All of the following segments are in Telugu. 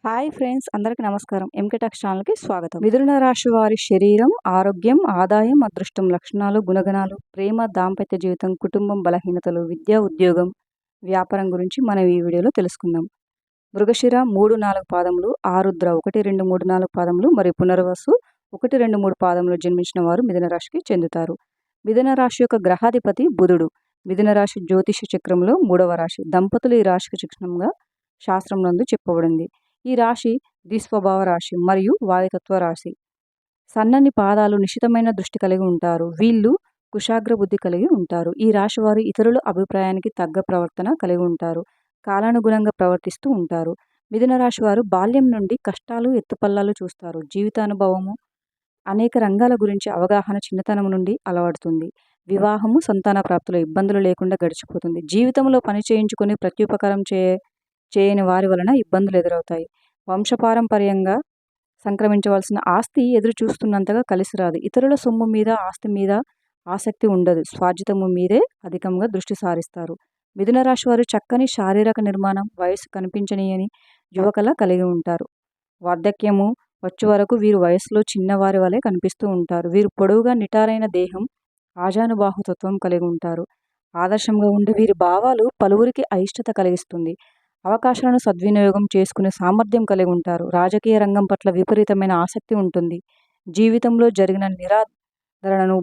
హాయ్ ఫ్రెండ్స్, అందరికీ నమస్కారం. ఎంకే టాక్స్ ఛానల్కి స్వాగతం. మిథున రాశి వారి శరీరం, ఆరోగ్యం, ఆదాయం, అదృష్టం, లక్షణాలు, గుణగణాలు, ప్రేమ, దాంపత్య జీవితం, కుటుంబం, బలహీనతలు, విద్య, ఉద్యోగం, వ్యాపారం గురించి మనం ఈ వీడియోలో తెలుసుకుందాం. మృగశిర 3-4 పాదములు, ఆరుద్ర 1-2-3-4 పాదములు మరియు పునర్వసు 1-2-3 పాదములు జన్మించిన వారు మిథున రాశికి చెందుతారు. మిథున రాశి యొక్క గ్రహాధిపతి బుధుడు. మిథున రాశి జ్యోతిష చక్రంలో 3వ రాశి. దంపతులు ఈ రాశికి చిహ్నంగా శాస్త్రం నందు చెప్పబడింది. ఈ రాశి ద్విస్వభావ రాశి మరియు వాయుతత్వ రాశి. సన్నని పాదాలు, నిశితమైన దృష్టి కలిగి ఉంటారు. వీళ్ళు కుశాగ్ర బుద్ధి కలిగి ఉంటారు. ఈ రాశి వారు ఇతరుల అభిప్రాయానికి తగ్గ ప్రవర్తన కలిగి ఉంటారు. కాలానుగుణంగా ప్రవర్తిస్తూ ఉంటారు. మిథున రాశి వారు బాల్యం నుండి కష్టాలు, ఎత్తుపల్లాలు చూస్తారు. జీవితానుభవము, అనేక రంగాల గురించి అవగాహన చిన్నతనం నుండి అలవడుతుంది. వివాహము, సంతాన ప్రాప్తిలో ఇబ్బందులు లేకుండా గడిచిపోతుంది. జీవితంలో పని చేయించుకొని ప్రత్యుపకారం చేయని వారి వలన ఇబ్బందులు ఎదురవుతాయి. వంశపారంపర్యంగా సంక్రమించవలసిన ఆస్తి ఎదురు చూస్తున్నంతగా కలిసి రాదు. ఇతరుల సొమ్ము మీద, ఆస్తి మీద ఆసక్తి ఉండదు. స్వార్జితము మీదే అధికంగా దృష్టి సారిస్తారు. మిథున రాశి వారు చక్కని శారీరక నిర్మాణం, వయసు కనిపించనీయని యువకల కలిగి ఉంటారు. వార్ధక్యము వచ్చే వరకు వీరు వయసులో చిన్నవారి వలె కనిపిస్తూ ఉంటారు. వీరు పొడవుగా నిటారైన దేహం, ఆజానుబాహుతత్వం కలిగి ఉంటారు. ఆదర్శంగా ఉండే వీరి భావాలు పలువురికి అయిష్టత కలిగిస్తుంది. అవకాశాలను సద్వినియోగం చేసుకునే సామర్థ్యం కలిగి ఉంటారు. రాజకీయ రంగం పట్ల విపరీతమైన ఆసక్తి ఉంటుంది. జీవితంలో జరిగిన నిరాదరణను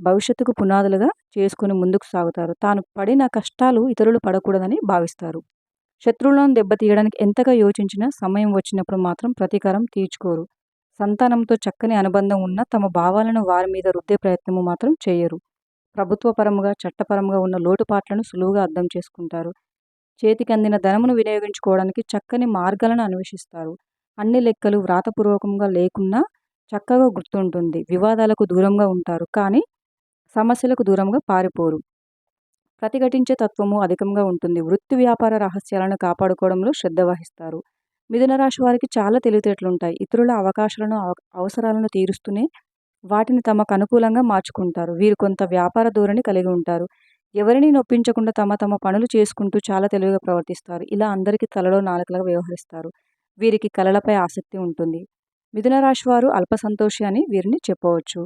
భవిష్యత్తుకు పునాదులుగా చేసుకుని ముందుకు సాగుతారు. తాను పడిన కష్టాలు ఇతరులు పడకూడదని భావిస్తారు. శత్రువులను దెబ్బతీయడానికి ఎంతగా యోచించినా సమయం వచ్చినప్పుడు మాత్రం ప్రతీకారం తీర్చుకోరు. సంతానంతో చక్కని అనుబంధం ఉన్న తమ భావాలను వారి మీద రుద్దే ప్రయత్నము మాత్రం చేయరు. ప్రభుత్వపరముగా, చట్టపరంగా ఉన్న లోటుపాట్లను సులువుగా అర్థం చేసుకుంటారు. చేతికి అందిన ధనమును వినియోగించుకోవడానికి చక్కని మార్గాలను అన్వేషిస్తారు. అన్ని లెక్కలు వ్రాతపూర్వకంగా లేకున్నా చక్కగా గుర్తుంటుంది. వివాదాలకు దూరంగా ఉంటారు, కానీ సమస్యలకు దూరంగా పారిపోరు. ప్రతిఘటించే తత్వము అధికంగా ఉంటుంది. వృత్తి వ్యాపార రహస్యాలను కాపాడుకోవడంలో శ్రద్ధ వహిస్తారు. మిథున రాశి వారికి చాలా తెలివితేటలుంటాయి. ఇతరుల అవకాశాలను, అవసరాలను తీరుస్తూనే వాటిని తమకు అనుకూలంగా మార్చుకుంటారు. వీరు కొంత వ్యాపార ధోరణి కలిగి ఉంటారు. ఎవరిని నొప్పించకుండా తమ పనులు చేసుకుంటూ చాలా తెలివిగా ప్రవర్తిస్తారు. ఇలా అందరికీ తలలో నాలుకలుగా వ్యవహరిస్తారు. వీరికి కళలపై ఆసక్తి ఉంటుంది. మిథున రాశి వారు అల్ప సంతోషి అని వీరిని చెప్పవచ్చు.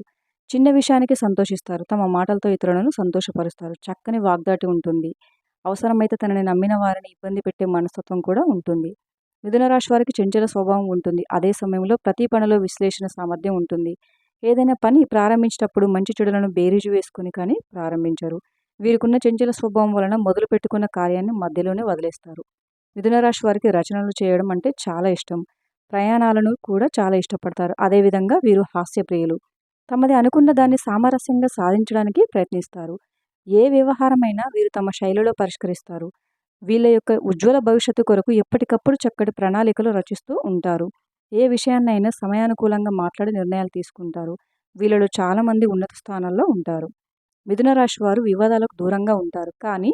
చిన్న విషయానికి సంతోషిస్తారు. తమ మాటలతో ఇతరులను సంతోషపరుస్తారు. చక్కని వాగ్దాటి ఉంటుంది. అవసరమైతే తనని నమ్మిన వారిని ఇబ్బంది పెట్టే మనస్తత్వం కూడా ఉంటుంది. మిథున రాశి వారికి చంచల స్వభావం ఉంటుంది. అదే సమయంలో ప్రతి పనిలో విశ్లేషణ సామర్థ్యం ఉంటుంది. ఏదైనా పని ప్రారంభించేటప్పుడు మంచి చెడులను బేరీజు వేసుకుని కానీ ప్రారంభించరు. వీరికున్న చంచల స్వభావం వలన మొదలు పెట్టుకున్న కార్యాన్ని మధ్యలోనే వదిలేస్తారు. మిథున రాశి వారికి రచనలు చేయడం అంటే చాలా ఇష్టం. ప్రయాణాలను కూడా చాలా ఇష్టపడతారు. అదేవిధంగా వీరు హాస్యప్రియులు. తమది అనుకున్న దాన్ని సామరస్యంగా సాధించడానికి ప్రయత్నిస్తారు. ఏ వ్యవహారమైనా వీరు తమ శైలిలో పరిష్కరిస్తారు. వీళ్ళ యొక్క ఉజ్వల భవిష్యత్తు కొరకు ఎప్పటికప్పుడు చక్కటి ప్రణాళికలు రచిస్తూ ఉంటారు. ఏ విషయాన్నైనా సమయానుకూలంగా మాట్లాడి నిర్ణయాలు తీసుకుంటారు. వీళ్ళలో చాలామంది ఉన్నత స్థానాల్లో ఉంటారు. మిథున రాశి వారు వివాదాలకు దూరంగా ఉంటారు, కానీ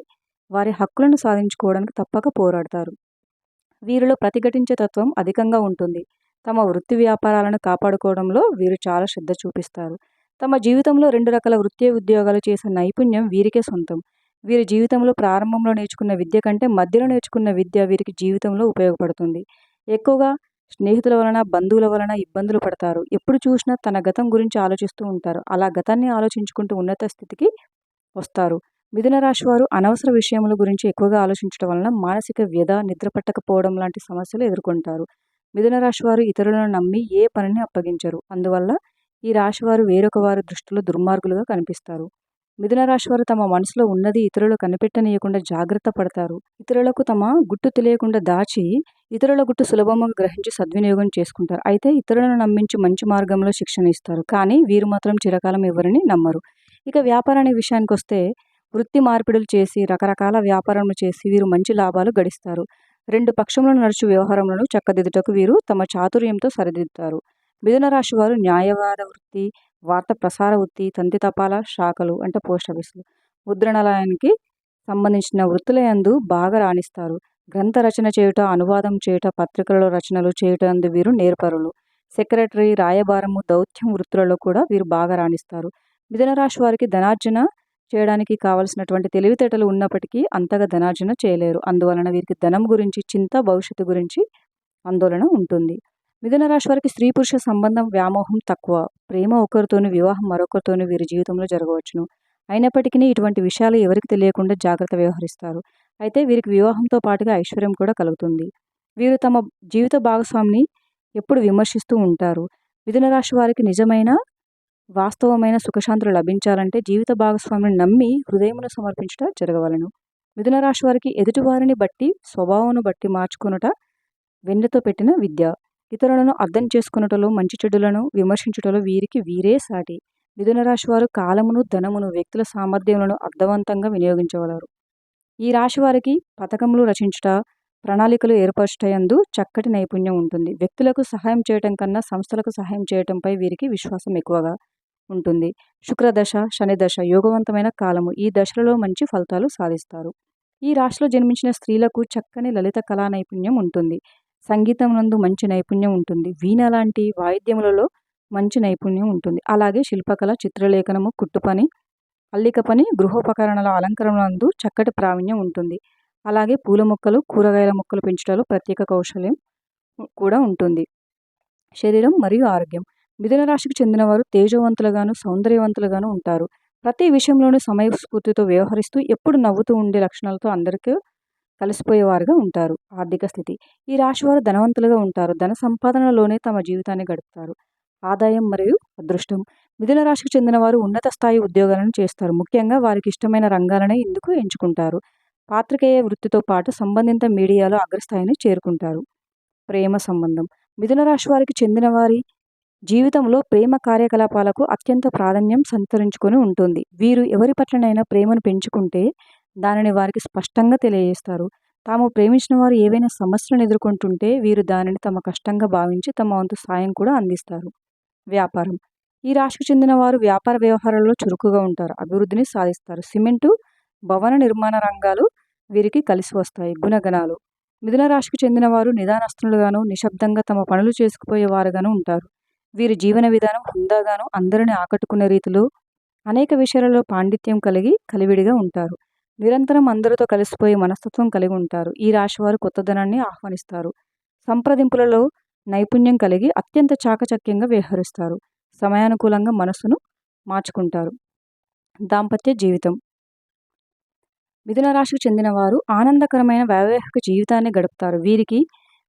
వారి హక్కులను సాధించుకోవడానికి తప్పక పోరాడతారు. వీరిలో ప్రతిఘటించే తత్వం అధికంగా ఉంటుంది. తమ వృత్తి వ్యాపారాలను కాపాడుకోవడంలో వీరు చాలా శ్రద్ధ చూపిస్తారు. తమ జీవితంలో 2 రకాల వృత్తి ఉద్యోగాలు చేసే నైపుణ్యం వీరికే సొంతం. వీరి జీవితంలో ప్రారంభంలో నేర్చుకున్న విద్య కంటే మధ్యలో నేర్చుకున్న విద్య వీరికి జీవితంలో ఉపయోగపడుతుంది. ఎక్కువగా స్నేహితుల వలన, బంధువుల వలన ఇబ్బందులు పడతారు. ఎప్పుడు చూసినా తన గతం గురించి ఆలోచిస్తూ ఉంటారు. అలా గతాన్ని ఆలోచించుకుంటూ ఉన్నత స్థితికి వస్తారు. మిథున రాశి వారు అనవసర విషయముల గురించి ఎక్కువగా ఆలోచించడం వలన మానసిక వ్యధ, నిద్ర పట్టకపోవడం లాంటి సమస్యలు ఎదుర్కొంటారు. మిథున రాశి వారు ఇతరులను నమ్మి ఏ పనిని అప్పగించరు. అందువల్ల ఈ రాశి వారు వేరొక వారి దృష్టిలో దుర్మార్గులుగా కనిపిస్తారు. మిథున రాశి వారు తమ మనసులో ఉన్నది ఇతరులు కనిపెట్టనీయకుండా జాగ్రత్త పడతారు. ఇతరులకు తమ గుట్టు తెలియకుండా దాచి ఇతరుల గుట్టు సులభంగా గ్రహించి సద్వినియోగం చేసుకుంటారు. అయితే ఇతరులను నమ్మించి మంచి మార్గంలో శిక్షణ ఇస్తారు, కానీ వీరు మాత్రం చిరకాలం ఎవరిని నమ్మరు. ఇక వ్యాపారాన్ని విషయానికి వస్తే వృత్తి మార్పిడులు చేసి రకరకాల వ్యాపారములు చేసి వీరు మంచి లాభాలు గడిస్తారు. 2 పక్షములను నడుచు వ్యవహారములను చక్కదిద్దుటకు వీరు తమ చాతుర్యంతో సరిదిద్దుతారు. మిథున రాశి వారు న్యాయవాద వృత్తి, వార్తా ప్రసార వృత్తి, తంతి తపాలా శాఖలు అంటే పోస్ట్ ఆఫీసులు, ముద్రణాలయానికి సంబంధించిన వృత్తుల యందు బాగా రాణిస్తారు. గ్రంథ రచన చేయుట, అనువాదం చేయుట, పత్రికలలో రచనలు చేయుట యందు వీరు నేర్పరులు. సెక్రటరీ, రాయబారము, దౌత్యం వృత్తులలో కూడా వీరు బాగా రాణిస్తారు. మిథున రాశి వారికి ధనార్జన చేయడానికి కావలసినటువంటి తెలివితేటలు ఉన్నప్పటికీ అంతగా ధనార్జన చేయలేరు. అందువలన వీరికి ధనం గురించి చింత, భవిష్యత్తు గురించి ఆందోళన ఉంటుంది. మిథున రాశి వారికి స్త్రీ పురుష సంబంధం వ్యామోహం తక్కువ. ప్రేమ ఒకరితోని, వివాహం మరొకరితోని వీరి జీవితంలో జరగవచ్చును. అయినప్పటికీ ఇటువంటి విషయాలు ఎవరికి తెలియకుండా జాగ్రత్త వ్యవహరిస్తారు. అయితే వీరికి వివాహంతో పాటుగా ఐశ్వర్యం కూడా కలుగుతుంది. వీరు తమ జీవిత భాగస్వామిని ఎప్పుడు విమర్శిస్తూ ఉంటారు. మిథున రాశి వారికి నిజమైన వాస్తవమైన సుఖశాంతులు లభించాలంటే జీవిత భాగస్వామిని నమ్మి హృదయమును సమర్పించుట జరగవలెను. మిథున రాశి వారికి ఎదుటివారిని బట్టి స్వభావమును బట్టి మార్చుకొనుట వెన్నతో పెట్టిన విద్య. ఇతరులను అర్థం చేసుకొనుటలో, మంచి చెడులను విమర్శించుటలో వీరికి వీరే సాటి. మిథున రాశి వారు కాలమును, ధనమును, వ్యక్తుల సామర్థ్యములను అర్థవంతంగా వినియోగించగలరు. ఈ రాశి వారికి పథకములు రచించుట, ప్రణాళికలు ఏర్పరచుటయందు చక్కటి నైపుణ్యం ఉంటుంది. వ్యక్తులకు సహాయం చేయటం కన్నా సంస్థలకు సహాయం చేయటంపై వీరికి విశ్వాసం ఎక్కువగా ఉంటుంది. శుక్రదశ, శని దశ యోగవంతమైన కాలము. ఈ దశలలో మంచి ఫలితాలు సాధిస్తారు. ఈ రాశిలో జన్మించిన స్త్రీలకు చక్కని లలిత కళా నైపుణ్యం ఉంటుంది. సంగీతం నందు మంచి నైపుణ్యం ఉంటుంది. వీణ లాంటి వాయిద్యములలో మంచి నైపుణ్యం ఉంటుంది. అలాగే శిల్పకళ, చిత్రలేఖనము, కుట్టుపని, అల్లిక పని, గృహోపకరణల అలంకరణలందు చక్కటి ప్రావీణ్యం ఉంటుంది. అలాగే పూల మొక్కలు, కూరగాయల మొక్కలు పెంచుటలో ప్రత్యేక కౌశల్యం కూడా ఉంటుంది. శరీరం మరియు ఆరోగ్యం. మిథున రాశికి చెందినవారు తేజవంతులుగాను, సౌందర్యవంతులుగాను ఉంటారు. ప్రతి విషయంలోనూ సమయస్ఫూర్తితో వ్యవహరిస్తూ ఎప్పుడు నవ్వుతూ ఉండే లక్షణాలతో అందరికీ కలిసిపోయేవారుగా ఉంటారు. ఆర్థిక స్థితి. ఈ రాశివారు ధనవంతులుగా ఉంటారు. ధన సంపాదనలోనే తమ జీవితాన్ని గడుపుతారు. ఆదాయం మరియు అదృష్టం. మిథున రాశికి చెందిన వారు ఉన్నత స్థాయి ఉద్యోగాలను చేస్తారు. ముఖ్యంగా వారికి ఇష్టమైన రంగాలనే ఇందుకు ఎంచుకుంటారు. పాత్రికేయ వృత్తితో పాటు సంబంధిత మీడియాలో అగ్రస్థాయిని చేరుకుంటారు. ప్రేమ సంబంధం. మిథున రాశి వారికి చెందిన వారి జీవితంలో ప్రేమ కార్యకలాపాలకు అత్యంత ప్రాధాన్యం సంతరించుకొని ఉంటుంది. వీరు ఎవరి పట్లనైనా ప్రేమను పెంచుకుంటే దానిని వారికి స్పష్టంగా తెలియజేస్తారు. తాము ప్రేమించిన వారు ఏవైనా సమస్యలను ఎదుర్కొంటుంటే వీరు దానిని తమ కష్టంగా భావించి తమ వంతు సాయం కూడా అందిస్తారు. వ్యాపారం. ఈ రాశికి చెందిన వారు వ్యాపార వ్యవహారాల్లో చురుకుగా ఉంటారు. అభివృద్ధిని సాధిస్తారు. సిమెంటు, భవన నిర్మాణ రంగాలు వీరికి కలిసి వస్తాయి. గుణగణాలు. మిథున రాశికి చెందిన వారు నిదానస్తులుగాను, నిశ్శబ్దంగా తమ పనులు చేసుకుపోయేవారుగాను ఉంటారు. వీరి జీవన విధానం హుందాగాను, అందరిని ఆకట్టుకునే రీతిలో అనేక విషయాలలో పాండిత్యం కలివిడిగా ఉంటారు. నిరంతరం అందరితో కలిసిపోయే మనస్తత్వం కలిగి ఉంటారు. ఈ రాశివారు కొత్తదనాన్ని ఆహ్వానిస్తారు. సంప్రదింపులలో నైపుణ్యం కలిగి అత్యంత చాకచక్యంగా వ్యవహరిస్తారు. సమయానుకూలంగా మనస్సును మార్చుకుంటారు. దాంపత్య జీవితం. మిథున రాశికి చెందిన వారు ఆనందకరమైన వైవాహిక జీవితాన్ని గడుపుతారు. వీరికి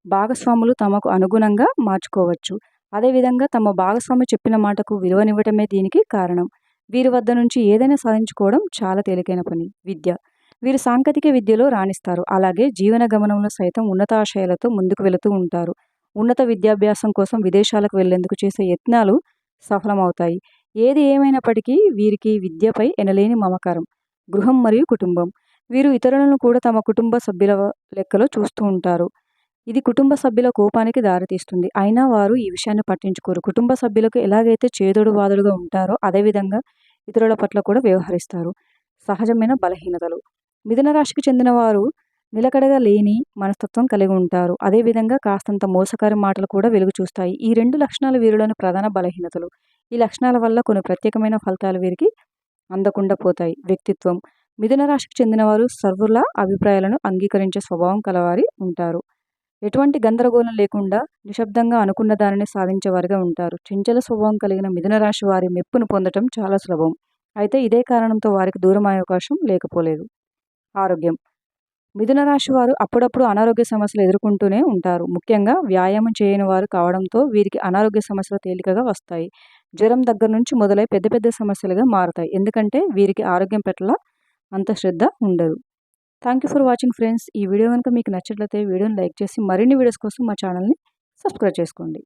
భాగస్వాములు తమకు అనుగుణంగా మార్చుకోవచ్చు. అదేవిధంగా తమ భాగస్వామి చెప్పిన మాటకు విలువనివ్వటమే దీనికి కారణం. వీరి వద్ద నుంచి ఏదైనా సాధించుకోవడం చాలా తేలికైన పని. విద్య. వీరు సాంకేతిక విద్యలో రాణిస్తారు. అలాగే జీవన గమనంలో సైతం ఉన్నతాశయాలతో ముందుకు వెళుతూ ఉంటారు. ఉన్నత విద్యాభ్యాసం కోసం విదేశాలకు వెళ్లేందుకు చేసే యత్నాలు సఫలమవుతాయి. ఏది ఏమైనప్పటికీ వీరికి విద్యపై ఎనలేని మమకారం. గృహం మరియు కుటుంబం. వీరు ఇతరులను కూడా తమ కుటుంబ సభ్యుల లెక్కలో చూస్తూ ఉంటారు. ఇది కుటుంబ సభ్యుల కోపానికి దారితీస్తుంది. అయినా వారు ఈ విషయాన్ని పట్టించుకోరు. కుటుంబ సభ్యులకు ఎలాగైతే చేదోడు వాదులుగా ఉంటారో అదేవిధంగా ఇతరుల పట్ల కూడా వ్యవహరిస్తారు. సహజమైన బలహీనతలు. మిథున రాశికి చెందిన వారు నిలకడగా లేని మనస్తత్వం కలిగి ఉంటారు. అదేవిధంగా కాస్తంత మోసకారి మాటలు కూడా వెలుగు చూస్తాయి. ఈ రెండు లక్షణాలు వీరిలోని ప్రధాన బలహీనతలు. ఈ లక్షణాల వల్ల కొన్ని ప్రత్యేకమైన ఫలితాలు వీరికి అందకుండా పోతాయి. వ్యక్తిత్వం. మిథున రాశికి చెందినవారు సర్వుల అభిప్రాయాలను అంగీకరించే స్వభావం కలవారి ఉంటారు. ఎటువంటి గందరగోళం లేకుండా నిశ్శబ్దంగా అనుకున్న దానిని సాధించేవారిగా ఉంటారు. చంచల స్వభావం కలిగిన మిథున రాశి వారి మెప్పును పొందటం చాలా సులభం. అయితే ఇదే కారణంతో వారికి దూరం అయ్యే అవకాశం లేకపోలేదు. ఆరోగ్యం. మిథున రాశి వారు అప్పుడప్పుడు అనారోగ్య సమస్యలు ఎదుర్కొంటూనే ఉంటారు. ముఖ్యంగా వ్యాయామం చేయని వారు కావడంతో వీరికి అనారోగ్య సమస్యలు తేలికగా వస్తాయి. జ్వరం దగ్గర నుంచి మొదలై పెద్ద పెద్ద సమస్యలుగా మారతాయి. ఎందుకంటే వీరికి ఆరోగ్యం పట్ల అంత శ్రద్ధ ఉండదు. Thank you for watching friends. ఈ వీడియో కనుక మీకు నచ్చినట్లయితే వీడియోని లైక్ చేసి మరిన్ని వీడియోస్ కోసం మా ఛానల్ని సబ్స్క్రైబ్ చేసుకోండి.